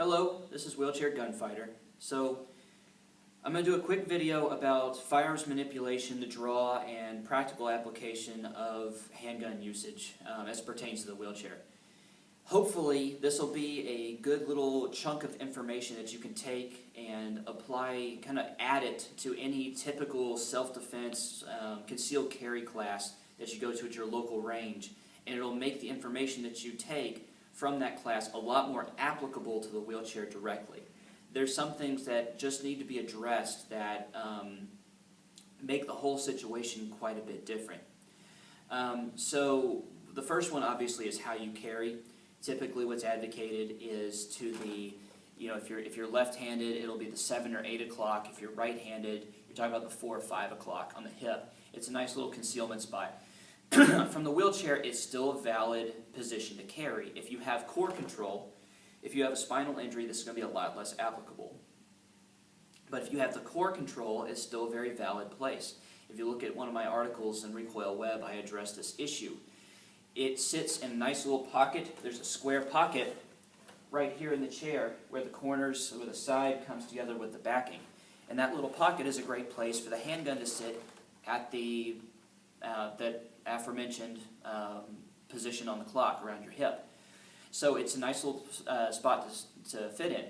Hello, this is Wheelchair Gunfighter. So, I'm going to do a quick video about firearms manipulation, the draw, and practical application of handgun usage as it pertains to the wheelchair. Hopefully, this will be a good little chunk of information that you can take and apply, kind of add it to any typical self-defense concealed carry class that you go to at your local range, and it'll make the information that you take from that class a lot more applicable to the wheelchair directly. There's some things that just need to be addressed that make the whole situation quite a bit different. So the first one obviously is how you carry. Typically what's advocated is to the, if you're left-handed, it'll be the 7 or 8 o'clock. If you're right-handed, you're talking about the 4 or 5 o'clock on the hip. It's a nice little concealment spot. From the wheelchair, it's still a valid position to carry. If you have core control, if you have a spinal injury, this is going to be a lot less applicable. But if you have the core control, it's still a very valid place. If you look at one of my articles in Recoil Web, I address this issue. It sits in a nice little pocket. There's a square pocket right here in the chair where the corners, where the side comes together with the backing. And that little pocket is a great place for the handgun to sit at the that aforementioned position on the clock around your hip. So it's a nice little spot to fit in.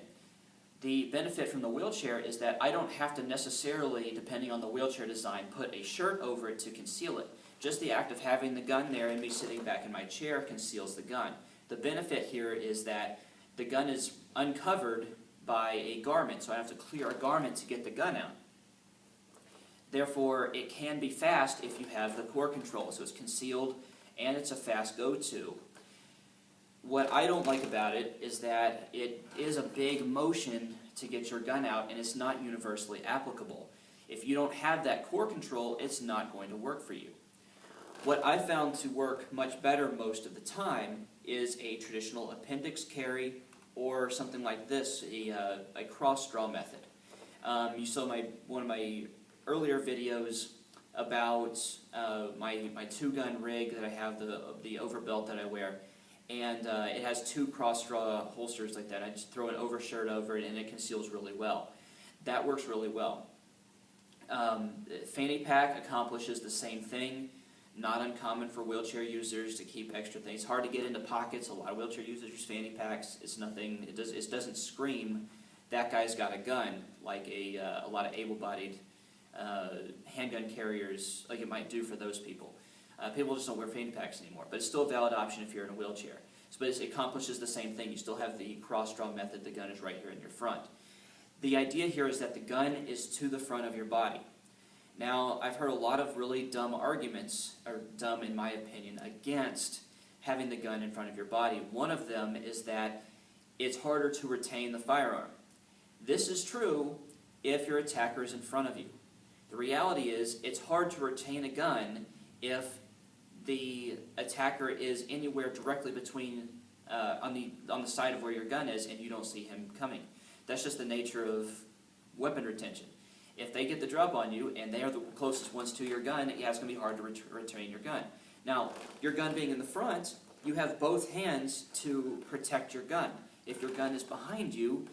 The benefit from the wheelchair is that I don't have to necessarily, depending on the wheelchair design, put a shirt over it to conceal it. Just the act of having the gun there and me sitting back in my chair conceals the gun. The benefit here is that the gun is uncovered by a garment, so I have to clear a garment to get the gun out. Therefore, it can be fast if you have the core control, so it's concealed and it's a fast go-to. What I don't like about it is that it is a big motion to get your gun out and it's not universally applicable. If you don't have that core control, it's not going to work for you. What I found to work much better most of the time is a traditional appendix carry or something like this, a cross-draw method. You saw one of my earlier videos about my two-gun rig that I have, the overbelt that I wear, and it has two cross-draw holsters like that. I just throw an overshirt over it and it conceals really well. That works really well. Fanny pack accomplishes the same thing. Not uncommon for wheelchair users to keep extra things. It's hard to get into pockets. A lot of wheelchair users use fanny packs. It's nothing. It doesn't scream that guy's got a gun like a lot of able-bodied handgun carriers like it might do for those people. People just don't wear fanny packs anymore, but it's still a valid option if you're in a wheelchair. But it accomplishes the same thing. You still have the cross-draw method. The gun is right here in your front. The idea here is that the gun is to the front of your body. Now, I've heard a lot of really dumb arguments, or dumb in my opinion, against having the gun in front of your body. One of them is that it's harder to retain the firearm. This is true if your attacker is in front of you. The reality is it's hard to retain a gun if the attacker is anywhere directly between on the side of where your gun is and you don't see him coming. That's just the nature of weapon retention. If they get the drop on you and they are the closest ones to your gun, yeah, it's going to be hard to retain your gun. Now, your gun being in the front, you have both hands to protect your gun. If your gun is behind you,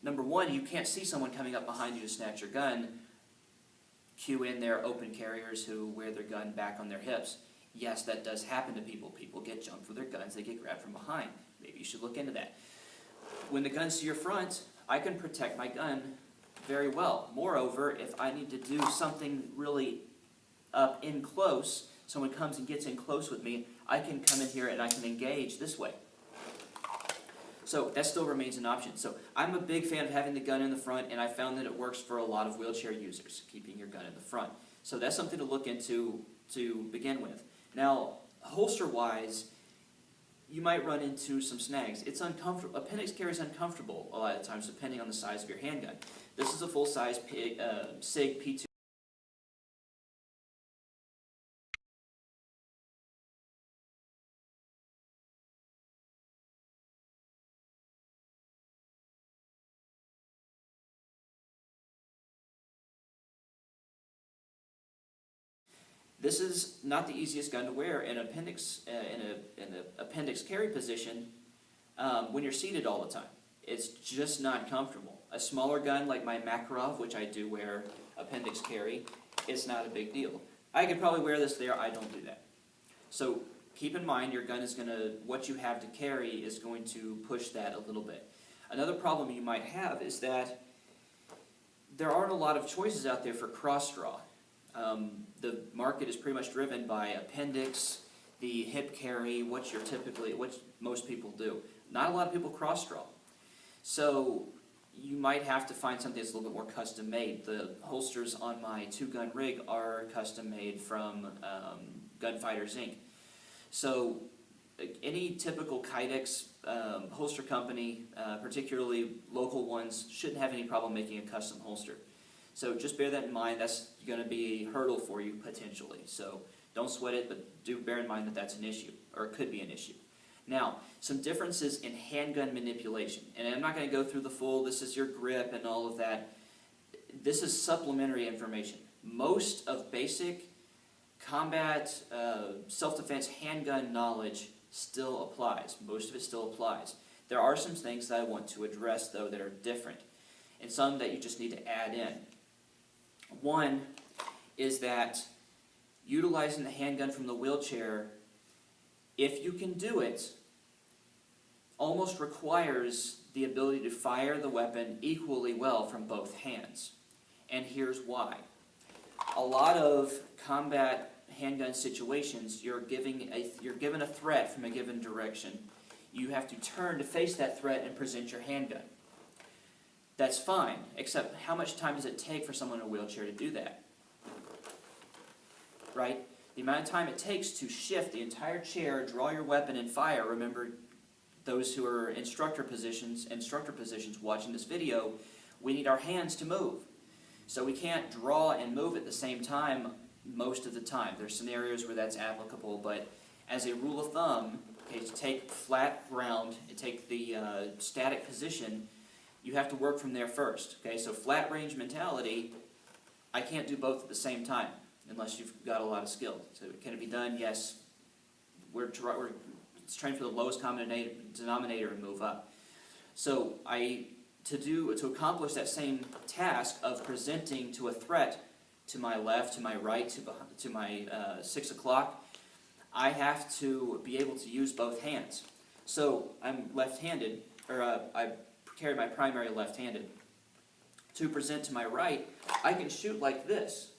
number one, you can't see someone coming up behind you to snatch your gun. Cue in their open carriers who wear their gun back on their hips. Yes, that does happen to people. People get jumped for their guns. They get grabbed from behind. Maybe you should look into that. When the gun's to your front, I can protect my gun very well. Moreover, if I need to do something really up in close, someone comes and gets in close with me, I can come in here and I can engage this way. So that still remains an option. So I'm a big fan of having the gun in the front, and I found that it works for a lot of wheelchair users, keeping your gun in the front. So that's something to look into to begin with. Now, holster-wise, you might run into some snags. It's uncomfortable. Appendix carry is uncomfortable a lot of times, depending on the size of your handgun. This is a full-size SIG P2. This is not the easiest gun to wear in an appendix carry position when you're seated all the time. It's just not comfortable. A smaller gun like my Makarov, which I do wear appendix carry, it's not a big deal. I could probably wear this there, I don't do that. So keep in mind your gun is going to, what you have to carry is going to push that a little bit. Another problem you might have is that there aren't a lot of choices out there for cross-draw. The market is pretty much driven by appendix, the hip carry, what most people do. Not a lot of people cross-draw. So you might have to find something that's a little bit more custom-made. The holsters on my 2-gun rig are custom-made from Gunfighter Inc. So any typical Kydex holster company, particularly local ones, shouldn't have any problem making a custom holster. So just bear that in mind. That's going to be a hurdle for you potentially. So don't sweat it, but do bear in mind that that's an issue, or it could be an issue. Now, some differences in handgun manipulation. And I'm not going to go through the full, this is your grip and all of that. This is supplementary information. Most of basic combat, self-defense handgun knowledge still applies. Most of it still applies. There are some things that I want to address, though, that are different, and some that you just need to add in. One is that utilizing the handgun from the wheelchair, if you can do it, almost requires the ability to fire the weapon equally well from both hands. And here's why. A lot of combat handgun situations, you're given a threat from a given direction. You have to turn to face that threat and present your handgun. That's fine, except how much time does it take for someone in a wheelchair to do that? Right? The amount of time it takes to shift the entire chair, draw your weapon, and fire. Remember, those who are instructor positions watching this video, we need our hands to move. So we can't draw and move at the same time most of the time. There's scenarios where that's applicable, but as a rule of thumb, okay, to take flat ground and take the static position, you have to work from there first. Okay, so flat range mentality, I can't do both at the same time unless you've got a lot of skill. So can it be done? Yes. We're trying for the lowest common denominator and move up. So to accomplish that same task of presenting to a threat to my left, to my right, to my 6 o'clock, I have to be able to use both hands. So I'm left-handed, or I carry my primary left-handed. To present to my right, I can shoot like this.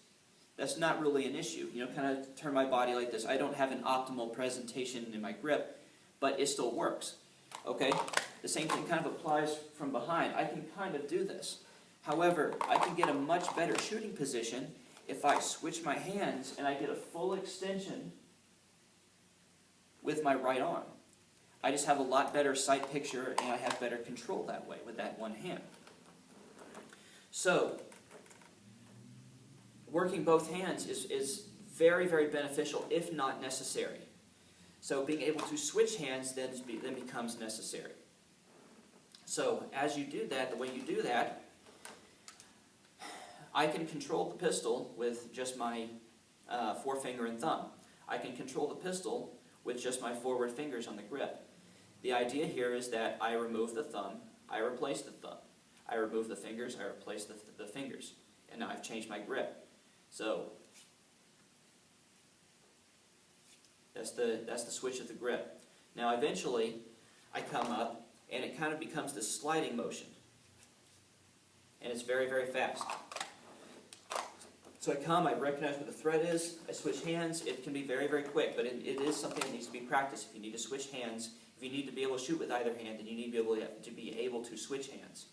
That's not really an issue. You know, kind of turn my body like this. I don't have an optimal presentation in my grip, but it still works. Okay? The same thing kind of applies from behind. I can kind of do this. However, I can get a much better shooting position if I switch my hands and I get a full extension with my right arm. I just have a lot better sight picture and I have better control that way with that one hand. So, working both hands is very, very beneficial, if not necessary. So being able to switch hands then becomes necessary. So as you do that, the way you do that, I can control the pistol with just my forefinger and thumb. I can control the pistol with just my forward fingers on the grip. The idea here is that I remove the thumb, I replace the thumb. I remove the fingers, I replace the fingers. And now I've changed my grip. So that's the switch of the grip. Now eventually I come up and it kind of becomes this sliding motion. And it's very, very fast. So I recognize what the threat is, I switch hands. It can be very, very quick, but it is something that needs to be practiced. If you need to switch hands, if you need to be able to shoot with either hand, then you need to be able to switch hands.